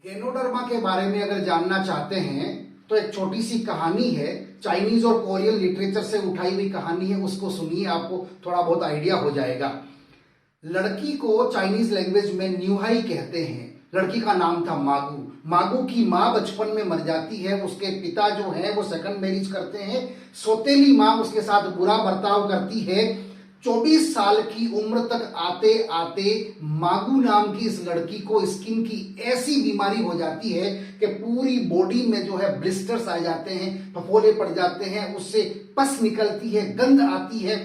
Ganoderma के बारे में अगर जानना चाहते हैं तो एक छोटी सी कहानी है, चाइनीज और कोरियन लिटरेचर से उठाई हुई कहानी है, उसको सुनिए, आपको थोड़ा बहुत आइडिया हो जाएगा। लड़की को चाइनीज लैंग्वेज में न्यूहाई कहते हैं। लड़की का नाम था मागू। मागू की माँ बचपन में मर जाती है। उसके पिता जो है वो सेकंड मैरिज करते हैं। सौतेली माँ उसके साथ बुरा बर्ताव करती है। 24 साल की उम्र तक आते आते मागू नाम की इस लड़की को स्किन की ऐसी बीमारी हो जाती है कि पूरी बॉडी में जो है ब्लिस्टर्स आ जाते हैं, फफोले पड़ जाते हैं, उससे पस निकलती है, गंध आती है,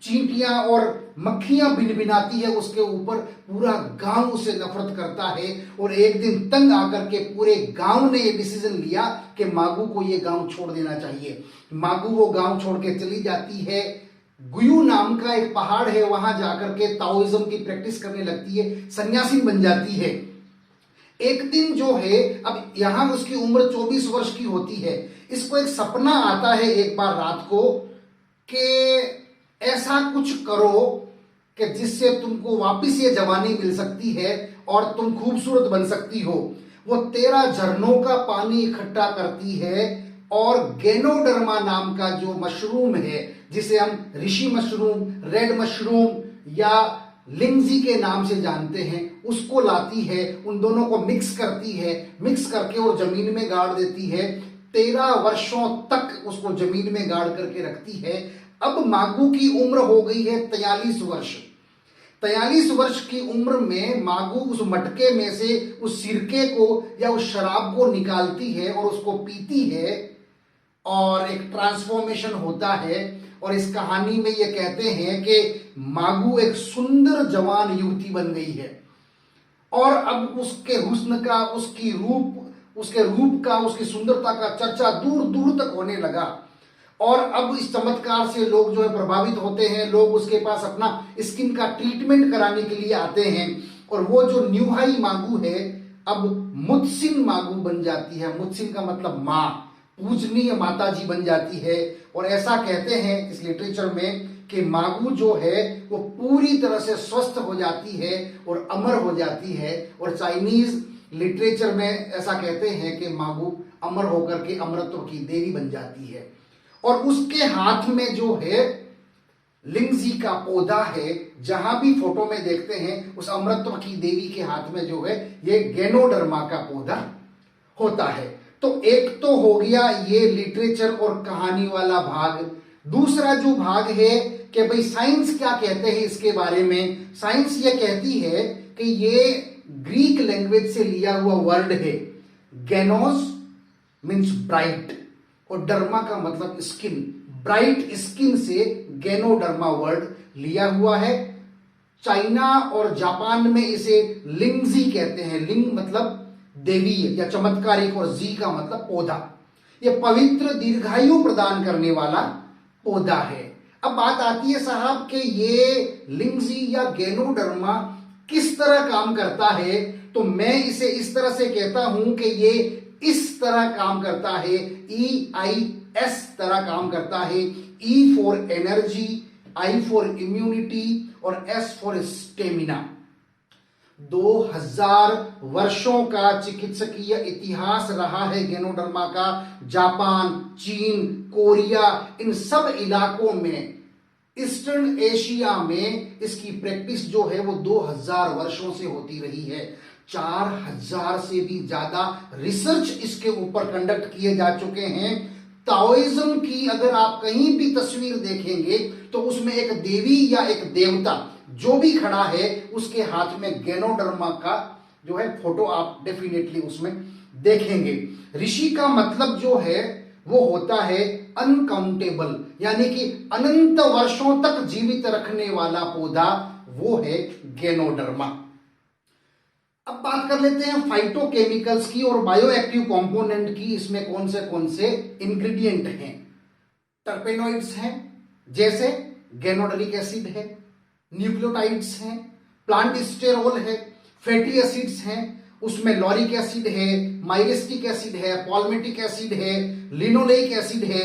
चींटियां और मक्खियां भिनभिनाती है उसके ऊपर। पूरा गांव उसे नफरत करता है और एक दिन तंग आकर के पूरे गांव ने ये डिसीजन लिया कि मागू को ये गांव छोड़ देना चाहिए। मागू वो गांव छोड़ के चली जाती है। गुयू नाम का एक पहाड़ है, वहां जाकर के ताओइज्म की प्रैक्टिस करने लगती है, सन्यासी बन जाती है। एक दिन जो है, अब यहां उसकी उम्र 24 वर्ष की होती है। इसको एक सपना आता है एक बार रात को कि ऐसा कुछ करो कि जिससे तुमको वापस ये जवानी मिल सकती है और तुम खूबसूरत बन सकती हो। वो 13 झरनों का पानी इकट्ठा करती है और गैनोडर्मा नाम का जो मशरूम है, जिसे हम ऋषि मशरूम, रेड मशरूम या लिंगजी के नाम से जानते हैं, उसको लाती है। उन दोनों को मिक्स करती है, मिक्स करके और जमीन में गाड़ देती है। 13 वर्षों तक उसको जमीन में गाड़ करके रखती है। अब मागू की उम्र हो गई है 43 वर्ष। 43 वर्ष की उम्र में मागू उस मटके में से उस सिरके को या उस शराब को निकालती है और उसको पीती है और एक ट्रांसफॉर्मेशन होता है। और इस कहानी में ये कहते हैं कि मागू एक सुंदर जवान युवती बन गई है और अब उसके हुस्न का, उसके रूप का, उसकी सुंदरता का चर्चा दूर दूर तक होने लगा। और अब इस चमत्कार से लोग जो है प्रभावित होते हैं। लोग उसके पास अपना स्किन का ट्रीटमेंट कराने के लिए आते हैं और वो जो न्यूहाई मागू है अब मुत्सिन मागू बन जाती है। मुत्सिन का मतलब माँ, पूजनीय माता जी बन जाती है। और ऐसा कहते हैं इस लिटरेचर में कि मागू जो है वो पूरी तरह से स्वस्थ हो जाती है और अमर हो जाती है। और चाइनीज लिटरेचर में ऐसा कहते हैं कि मागू अमर होकर के अमरत्व की देवी बन जाती है। और उसके हाथ में जो है लिंगजी का पौधा है, जहां भी फोटो में देखते हैं उस अमरत्व की देवी के हाथ में जो है ये गैनोडर्मा का पौधा होता है। तो एक तो हो गया ये लिटरेचर और कहानी वाला भाग। दूसरा जो भाग है कि भाई साइंस क्या कहते हैं इसके बारे में। साइंस ये कहती है कि ये ग्रीक लैंग्वेज से लिया हुआ वर्ड है। गैनोस मीन्स ब्राइट और डर्मा का मतलब स्किन। ब्राइट स्किन से गैनोडर्मा वर्ड लिया हुआ है। चाइना और जापान में इसे लिंगजी कहते हैं। लिंग मतलब देवी या चमत्कारिक और जी का मतलब पौधा। यह पवित्र दीर्घायु प्रदान करने वाला पौधा है। अब बात आती है साहब कि ये लिंगजी या गैनोडर्मा किस तरह काम करता है। तो मैं इसे इस तरह से कहता हूं कि ये इस तरह काम करता है, EIS तरह काम करता है। E for energy, I for immunity और S फॉर स्टेमिना। 2000 वर्षों का चिकित्सकीय इतिहास रहा है गैनोडर्मा का। जापान, चीन, कोरिया, इन सब इलाकों में, ईस्टर्न एशिया में इसकी प्रैक्टिस जो है वो 2000 वर्षों से होती रही है। 4000 से भी ज्यादा रिसर्च इसके ऊपर कंडक्ट किए जा चुके हैं। ताओइज्म की अगर आप कहीं भी तस्वीर देखेंगे तो उसमें एक देवी या एक देवता जो भी खड़ा है उसके हाथ में गैनोडर्मा का जो है फोटो आप डेफिनेटली उसमें देखेंगे। ऋषि का मतलब जो है वो होता है अनकाउंटेबल, यानी कि अनंत वर्षों तक जीवित रखने वाला पौधा, वो है गैनोडर्मा। अब बात कर लेते हैं फाइटोकेमिकल्स की और बायोएक्टिव कंपोनेंट की। इसमें कौन से इंग्रेडिएंट हैं। टर्पेनोइड्स हैं, जैसे गैनोडरिक एसिड है, न्यूक्लियोटाइड्स हैं, प्लांट स्टेरोल है, फैटी एसिड्स हैं, उसमें लॉरिक एसिड है, माइलेस्टिक एसिड है, पॉल्मेटिक एसिड है, लिनोलेइक एसिड है,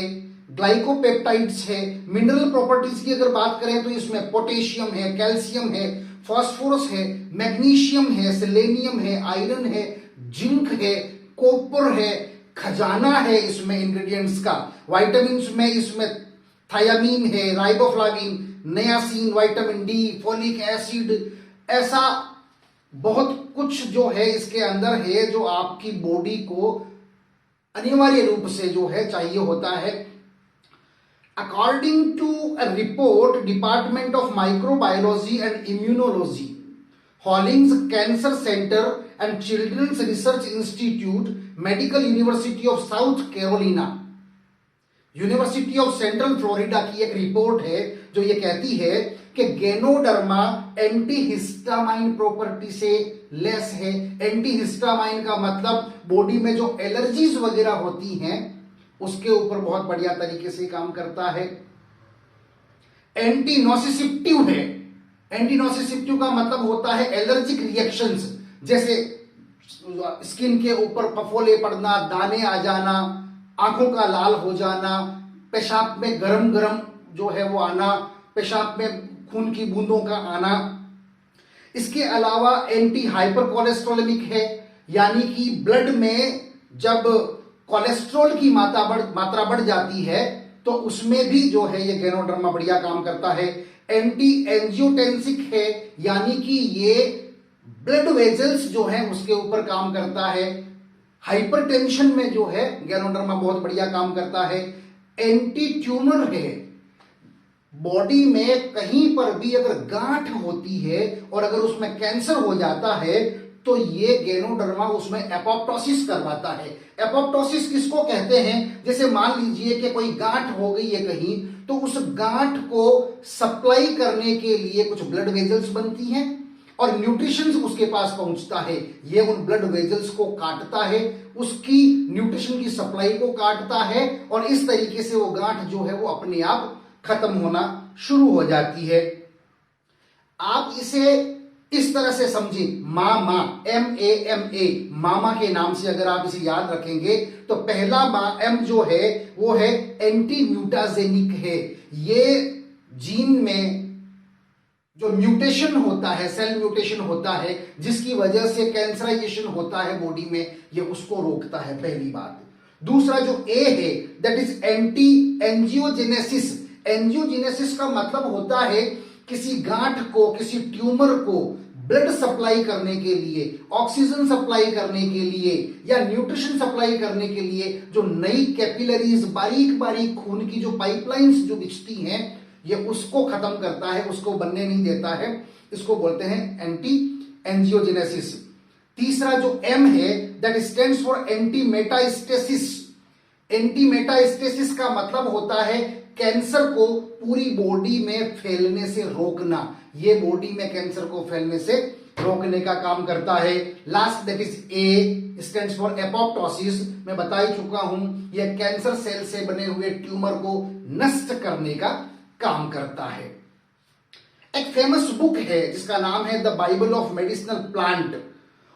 ग्लाइकोपेप्टाइड्स है। मिनरल प्रॉपर्टीज की अगर बात करें तो इसमें पोटेशियम है, कैल्शियम है, फास्फोरस है, मैग्नीशियम है, सेलेनियम है, आयरन है, जिंक है, कॉपर है, खजाना है इसमें इंग्रेडिएंट्स का। विटामिन्स में इसमें थायामीन है, riboflavin, niacin, vitamin D, folic acid, ऐसा बहुत कुछ जो है इसके अंदर है जो आपकी बॉडी को अनिवार्य रूप से जो है चाहिए होता है। According to a report department of microbiology and immunology, Hollings Cancer Center and Children's Research Institute, Medical University of South Carolina, University of Central Florida की एक रिपोर्ट है जो ये कहती है कि गैनोडर्मा एंटीहिस्टामाइन प्रॉपर्टी से लेस है। एंटीहिस्टामाइन का मतलब बॉडी में जो एलर्जीज वगैरह होती हैं उसके ऊपर बहुत बढ़िया तरीके से काम करता है। एंटीनोसिसिप्टिव है। एंटीनोसिसिप्टिव का मतलब होता है एलर्जिक रिएक्शंस, जैसे स्किन के ऊपर फफोले पड़ना, दाने आ जाना, आंखों का लाल हो जाना, पेशाब में गरम गरम जो है वो आना, पेशाब में खून की बूंदों का आना। इसके अलावा एंटी हाइपर कोलेस्ट्रोलेमिक है, यानी कि ब्लड में जब कोलेस्ट्रॉल की मात्रा बढ़ जाती है तो उसमें भी जो है ये गैनोडर्मा बढ़िया काम करता है। एंटी एंजियोटेंसिक है, यानी कि ये ब्लड वेजल्स जो है उसके ऊपर काम करता है। हाइपरटेंशन में जो है गैनोडर्मा बहुत बढ़िया काम करता है। एंटी ट्यूमर है, बॉडी में कहीं पर भी अगर गांठ होती है और अगर उसमें कैंसर हो जाता है तो ये गैनोडर्मा उसमें एपोप्टोसिस करवाता है। एपोप्टोसिस किसको कहते हैं? जैसे मान लीजिए कि कोई गांठ हो गई है कहीं, तो उस गांठ को सप्लाई करने के लिए कुछ ब्लड वेजल्स बनती हैं और न्यूट्रिशन उसके पास पहुंचता है। ये उन ब्लड वेजल्स को काटता है, उसकी न्यूट्रिशन की सप्लाई को काटता है और इस तरीके से वो गांठ जो है वो अपने आप खत्म होना शुरू हो जाती है। आप इसे इस तरह से समझिए, मामा, MAMA, मामा के नाम से अगर आप इसे याद रखेंगे तो पहला M जो है वो है एंटी म्यूटाजेनिक है। ये जीन में जो म्यूटेशन होता है, सेल म्यूटेशन होता है, जिसकी वजह से कैंसराइजेशन होता है बॉडी में, ये उसको रोकता है, पहली बात। दूसरा जो A है that is anti angiogenesis. Angiogenesis का मतलब होता है किसी गांठ को, किसी ट्यूमर को ब्लड सप्लाई करने के लिए, ऑक्सीजन सप्लाई करने के लिए या न्यूट्रिशन सप्लाई करने के लिए जो नई कैपिलरीज, बारीक बारीक खून की जो पाइपलाइंस जो बिछती हैं, ये उसको खत्म करता है, उसको बनने नहीं देता है। इसको बोलते हैं एंटी एंजियोजेनेसिस। तीसरा जो M है that stands for anti metastasis. Anti metastasis का मतलब होता है कैंसर को पूरी बॉडी में फैलने से रोकना। ये बॉडी में कैंसर को फैलने से रोकने का काम करता है। Last that is A stands for apoptosis. मैं बता ही चुका हूं, यह कैंसर सेल से बने हुए ट्यूमर को नष्ट करने का काम करता है। एक फेमस बुक है जिसका नाम है the bible of medicinal plant,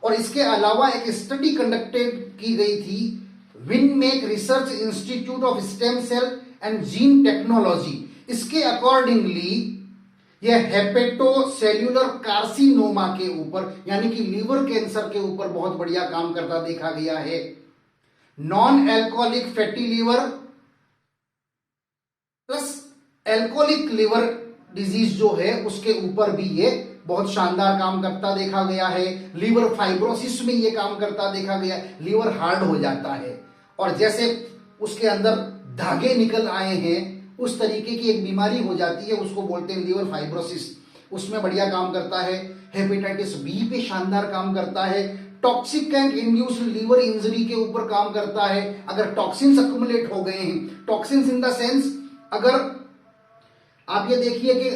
और इसके अलावा एक स्टडी कंडक्टेड की गई थी विनमेक research institute of stem cell and gene technology. इसके अकॉर्डिंगली यह हेपेटोसेल्यूलर कार्सिनोमा के ऊपर, यानी कि लीवर कैंसर के ऊपर बहुत बढ़िया काम करता देखा गया है। Non alcoholic fatty liver plus alcoholic liver disease जो है उसके ऊपर भी ये बहुत शानदार काम करता देखा गया है। लीवर फाइब्रोसिस में ये काम करता देखा गया। लीवर हार्ड हो जाता है और जैसे उसके अंदर धागे निकल आए हैं उस तरीके की एक बीमारी हो जाती है, उसको बोलते हैं लीवर फाइब्रोसिस। उसमें बढ़िया काम करता है। हेपेटाइटिस बी पे शानदार काम करता है। Toxic and induced liver injury के ऊपर काम करता है। अगर टॉक्सिन्स अक्यूमुलेट हो गए हैं, टॉक्सिन्स इन द सेंस, अगर आप ये देखिए कि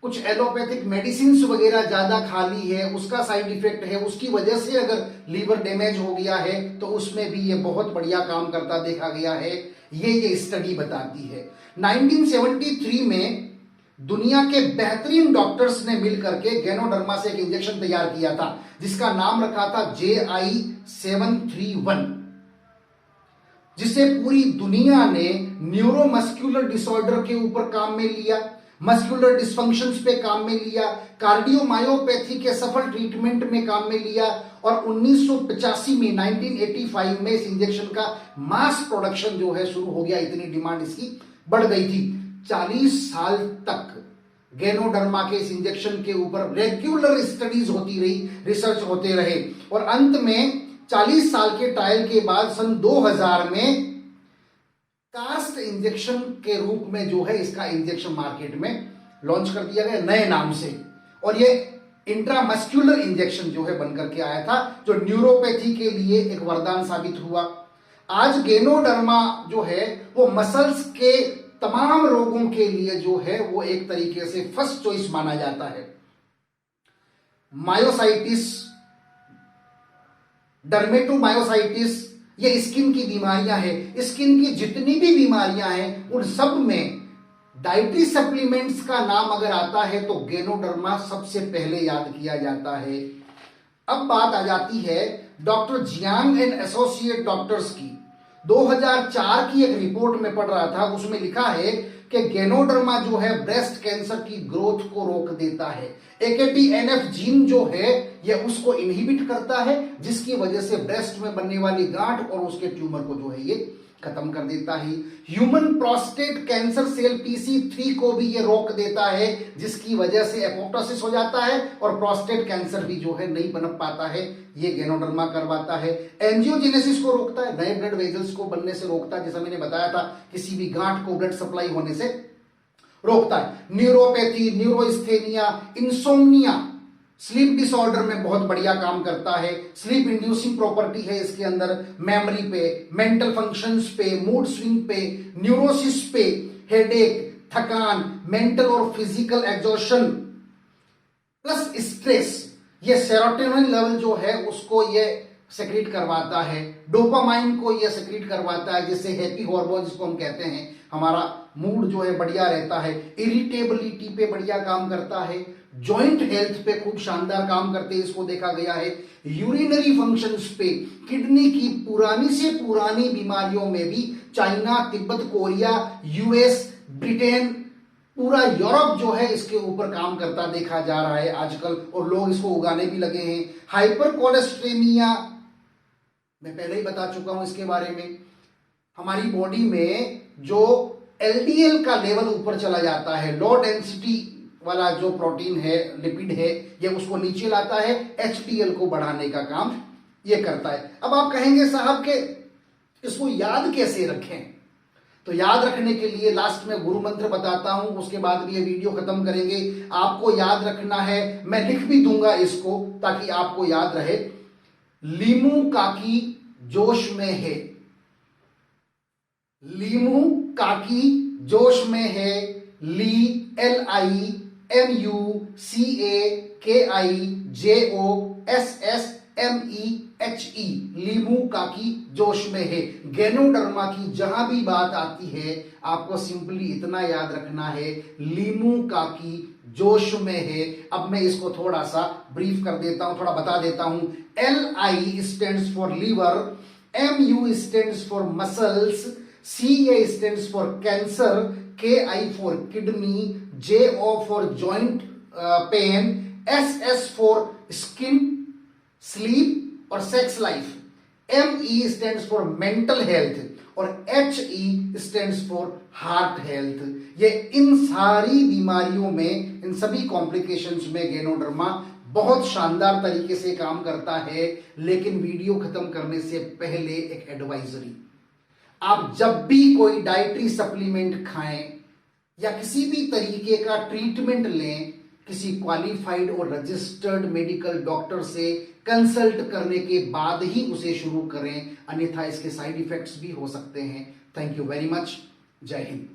कुछ एलोपैथिक मेडिसिन वगैरह ज्यादा खा ली है, उसका साइड इफेक्ट है, उसकी वजह से अगर लीवर डैमेज हो गया है तो उसमें भी ये बहुत बढ़िया काम करता देखा गया है। ये स्टडी बताती है। 1973 में दुनिया के बेहतरीन डॉक्टर्स ने मिलकर के गैनोडर्मा से एक इंजेक्शन तैयार किया था जिसका नाम रखा था JI-731, जिसे पूरी दुनिया ने न्यूरोमस्कुलर डिसऑर्डर के ऊपर काम में लिया। मस्कुलर डिस्फंक्शंस पे काम में लिया, कार्डियोमायोपैथी के सफल ट्रीटमेंट में काम में लिया और 1985 में 1985 में इस इंजेक्शन का मास प्रोडक्शन जो है शुरू हो गया। इतनी डिमांड इसकी बढ़ गई थी। 40 साल तक गैनोडर्मा के इस इंजेक्शन के ऊपर रेगुलर स्टडीज होती रही, रिसर्च होते रहे और अंत में 40 साल के ट्रायल के बाद सन 2000 में कास्ट इंजेक्शन के रूप में जो है इसका इंजेक्शन मार्केट में लॉन्च कर दिया गया नए नाम से। और ये इंट्रामस्क्यूलर इंजेक्शन जो है बनकर के आया था, जो न्यूरोपैथी के लिए एक वरदान साबित हुआ। आज गैनोडर्मा जो है वो मसल्स के तमाम रोगों के लिए जो है वो एक तरीके से फर्स्ट चॉइस माना जाता है। मायोसाइटिस, डर्मेटोमायोसाइटिस, ये स्किन की बीमारियां हैं। स्किन की जितनी भी बीमारियां हैं उन सब में डाइटरी सप्लीमेंट्स का नाम अगर आता है तो गैनोडर्मा सबसे पहले याद किया जाता है। अब बात आ जाती है doctor Jiang and associate doctors की। 2004 की एक रिपोर्ट में पढ़ रहा था, उसमें लिखा है कि गैनोडर्मा जो है ब्रेस्ट कैंसर की ग्रोथ को रोक देता है। AKTNF जीन जो है यह उसको इनहिबिट करता है, जिसकी वजह से ब्रेस्ट में बनने वाली गांठ और उसके ट्यूमर को जो है ये खत्म कर देता है। Human prostate cancer cell PC3 को भी ये रोक देता है, जिसकी वजह से एपोप्टोसिस हो जाता है और प्रोस्टेट कैंसर भी जो है नहीं पनप पाता है। ये गैनोडर्मा करवाता है। एंजियोजेनेसिस को रोकता है, नए ब्लड वेजल्स को बनने से रोकता है, जैसा मैंने बताया था किसी भी गांठ को ब्लड सप्लाई होने से रोकता है। न्यूरोपैथी, न्यूरोस्थेनिया, इंसोम्निया, स्लीप डिसऑर्डर में बहुत बढ़िया काम करता है। स्लीप इंड्यूसिंग प्रॉपर्टी है इसके अंदर, मेमोरी पे, मेंटल फंक्शंस पे, मूड स्विंग पे, न्यूरोसिस पे, हेडेक, थकान, मेंटल और फिजिकल एग्जॉशन प्लस स्ट्रेस, ये सेरोटोनिन लेवल जो है उसको ये सेक्रेट करवाता है। डोपामाइन को ये सेक्रेट करवाता है, जिससे हैप्पी हार्मोन जिसको हम कहते हैं, हमारा मूड जो है बढ़िया रहता है। इरिटेबिलिटी पे बढ़िया काम करता है। जॉइंट हेल्थ पे खूब शानदार काम करते हैं, इसको देखा गया है। यूरिनरी फंक्शंस पे, किडनी की पुरानी से पुरानी बीमारियों में भी China, Tibet, Korea, US, Britain, पूरा यूरोप जो है इसके ऊपर काम करता देखा जा रहा है आजकल, और लोग इसको उगाने भी लगे हैं। हाइपर कोलेस्ट्रेमिया, मैं पहले ही बता चुका हूं इसके बारे में। हमारी बॉडी में जो LDL का लेवल ऊपर चला जाता है, लो डेंसिटी वाला जो प्रोटीन है, लिपिड है, ये उसको नीचे लाता है, HDL को बढ़ाने का काम ये करता है। अब आप कहेंगे साहब के इसको याद कैसे रखें? तो याद रखने के लिए लास्ट में गुरु मंत्र बताता हूं, उसके बाद भी ये वीडियो खत्म करेंगे। आपको याद रखना है, मैं लिख भी दूंगा इसको ताकि आपको याद रहे। लीमू काकी जोश में है, लीमू काकी जोश में है, ली LIMUCAKIJOSSMEHE, लीमू काकी जोश में है। गैनोडर्मा की जहां भी बात आती है आपको सिंपली इतना याद रखना है, लीमू काकी जोश में है। अब मैं इसको थोड़ा सा ब्रीफ कर देता हूं, थोड़ा बता देता हूं। LI stands for liver, MU stands for muscles, CA stands for cancer, KI for kidney, JO for joint pain, SS for skin, sleep और sex life, ME stands for mental health और HE stands for heart health. ये इन सारी बीमारियों में, इन सभी complications में ganoderma बहुत शानदार तरीके से काम करता है। लेकिन वीडियो खत्म करने से पहले एक एडवाइजरी, आप जब भी कोई डाइटरी सप्लीमेंट खाएं या किसी भी तरीके का ट्रीटमेंट लें, किसी क्वालिफाइड और रजिस्टर्ड मेडिकल डॉक्टर से कंसल्ट करने के बाद ही उसे शुरू करें, अन्यथा इसके साइड इफेक्ट्स भी हो सकते हैं। Thank you very much. जय हिंद।